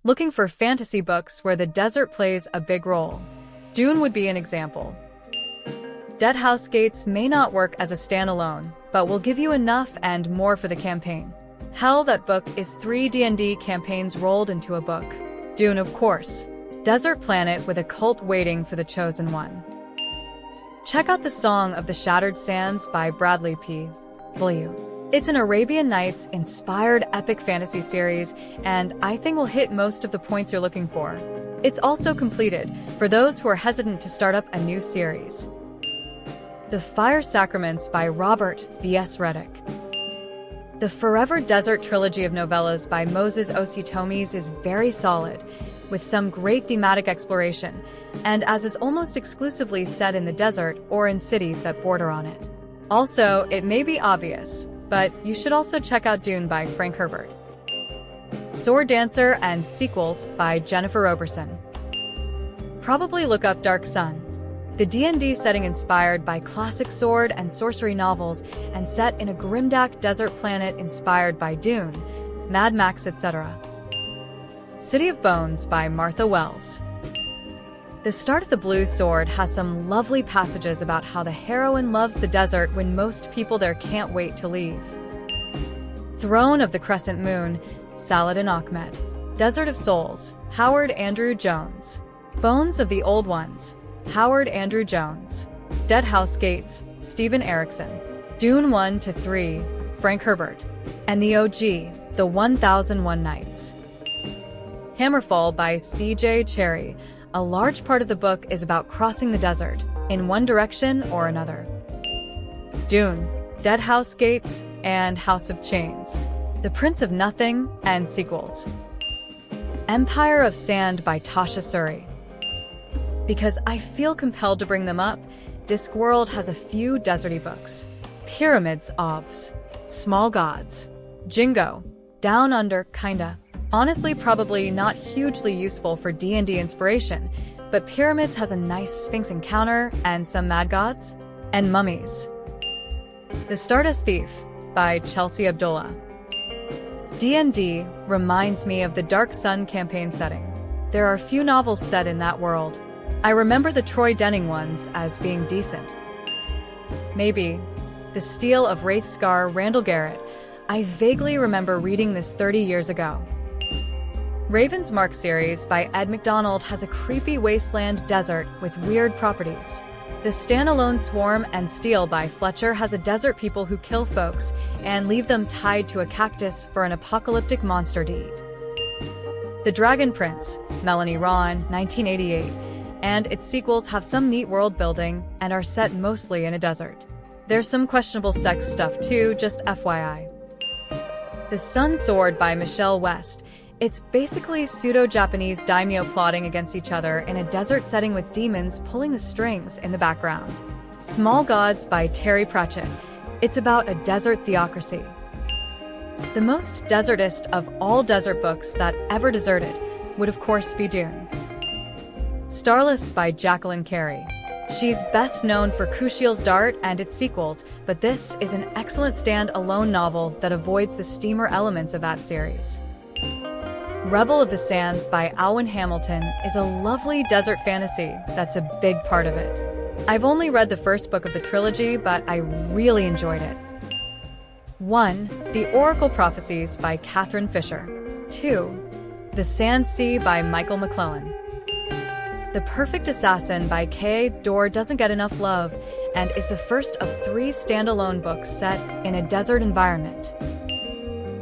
Looking for fantasy books where the desert plays a big role? Dune would be an example. Dead House Gates may not work as a standalone, but will give you enough and more for the campaign. Hell, that book is 3 D&D campaigns rolled into a book. Dune, of course. Desert planet with a cult waiting for the chosen one. Check out the Song of the Shattered Sands by Bradley P. W. It's an Arabian Nights-inspired epic fantasy series, and I think will hit most of the points you're looking for. It's also completed for those who are hesitant to start up a new series. The Fire Sacraments by Robert V.S. Reddick. The Forever Desert trilogy of novellas by Moses Ositomes is very solid, with some great thematic exploration, and as is almost exclusively set in the desert or in cities that border on it. Also, it may be obvious, but you should also check out Dune by Frank Herbert. Sword Dancer and Sequels by Jennifer Roberson. Probably look up Dark Sun, the D&D setting inspired by classic sword and sorcery novels and set in a grimdark desert planet inspired by Dune, Mad Max, etc. City of Bones by Martha Wells. The start of The Blue Sword has some lovely passages about how the heroine loves the desert when most people there can't wait to leave. Throne of the Crescent Moon, Saladin Ahmed. Desert of Souls, Howard Andrew Jones. Bones of the Old Ones, Howard Andrew Jones. Dead House Gates, Stephen Erickson. Dune 1 to 3, Frank Herbert. And the OG, The 1001 Nights. Hammerfall by C.J. Cherryh. A large part of the book is about crossing the desert, in one direction or another. Dune, Dead House Gates, and House of Chains. The Prince of Nothing, and Sequels. Empire of Sand by Tasha Suri. Because I feel compelled to bring them up, Discworld has a few deserty books. Pyramids Ovs. Small Gods. Jingo. Down Under, kinda. Honestly, probably not hugely useful for D&D inspiration, but Pyramids has a nice Sphinx encounter and some mad gods. And Mummies. The Stardust Thief by Chelsea Abdullah. D&D reminds me of the Dark Sun campaign setting. There are a few novels set in that world. I remember the Troy Denning ones as being decent. Maybe The Steel of Wraithscar, Randall Garrett. I vaguely remember reading this 30 years ago. Raven's Mark series by Ed McDonald has a creepy wasteland desert with weird properties. The Standalone Swarm and Steel by Fletcher has a desert people who kill folks and leave them tied to a cactus for an apocalyptic monster deed. The Dragon Prince, Melanie Ron, 1988, and its sequels have some neat world building and are set mostly in a desert. There's some questionable sex stuff too, just FYI. The Sun Sword by Michelle West. It's basically pseudo-Japanese daimyo plotting against each other in a desert setting with demons pulling the strings in the background. Small Gods by Terry Pratchett. It's about a desert theocracy. The most desertist of all desert books that ever deserted would of course be Dune. Starless by Jacqueline Carey. She's best known for Kushiel's Dart and its sequels, but this is an excellent stand-alone novel that avoids the steamer elements of that series. Rebel of the Sands by Alwyn Hamilton is a lovely desert fantasy that's a big part of it. I've only read the first book of the trilogy, but I really enjoyed it. 1. The Oracle Prophecies by Catherine Fisher. 2. The Sand Sea by Michael McClellan. The Perfect Assassin by K.A. Dorr doesn't get enough love and is the first of 3 standalone books set in a desert environment.